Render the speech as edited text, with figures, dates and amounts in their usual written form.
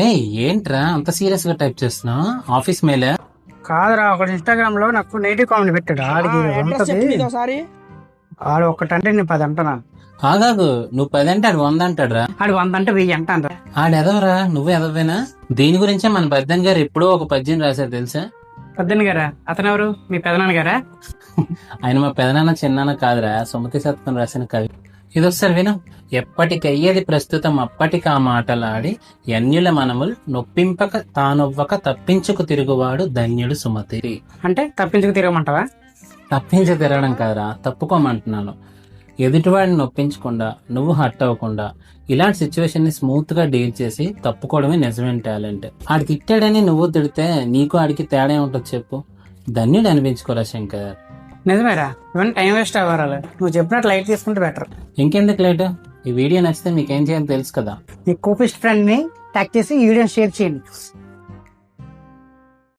ఏ ఏంట్రా అంత సీరియస్ గా టైప్ చేస్తున్నావు? ఆఫీస్ మేలే? కాదురా, ఒకటి ఇన్స్టాగ్రామ్ లో నాకు నెగిటివ్ కామెంట్ పెట్టాడు. ఆడికి ఉంటది. ఆడు ఒక్కటంటే నేను 10 అంటున్నా. ఆగాగు, నువ్వు 10 అంటే ఆడు 100 అంటాడురా. ఆడు 100 అంటే 1000 అంటాను. ఆడు ఎదవరా, నువ్వు ఎదవేనా? దీని గురించే మన పెద్దన్ గారు ఎప్పుడో ఒక పద్యం రాశారు తెలుసా? పెద్దన్న గారా? అతను ఎవరు? మీ పెదనాన్న గారా? ఆయన మా పెదనాన్న చిన్నాన్న కాదురా, సుమతి శతకం రాసిన కవి. ఇదొకసారి విను. ఎప్పటికయ్యేది ప్రస్తుతం అప్పటికి ఆ మాటలాడి ఎన్యుల మనముల్ నొప్పింపక తానొవ్వక తప్పించుకు తిరుగువాడు ధన్యుడు సుమతి. అంటే తప్పించుకు తిరగమంటావా? తప్పించి తిరగడం కాదురా, తప్పుకోమంటున్నాను. ఎదుటివాడిని నొప్పించకుండా, నువ్వు హర్ట్ అవ్వకుండా, ఇలాంటి సిచ్యువేషన్ ని స్మూత్ గా డీల్ చేసి తప్పుకోవడమే నిజమైన టాలెంట్. ఆడికి తిట్టాడని నువ్వు తిడితే నీకు ఆడికి తేడా ఉంటుంది చెప్పు? ధన్యుడు అనిపించుకోరా శంకర్. నిజమేరా, ఇవన్నీ టైం వేస్ట్ అవ్వాలి. నువ్వు చెప్పినట్టు లైట్ తీసుకుంటే బెటర్. ఇంకెందుకు లేట్? ఈ వీడియో నచ్చితే మీకేం చేయాలో తెలుసు కదా. మీ కోపిస్ట్ ఫ్రెండ్ ని ట్యాగ్ చేసి ఈ వీడియోని షేర్ చేయండి.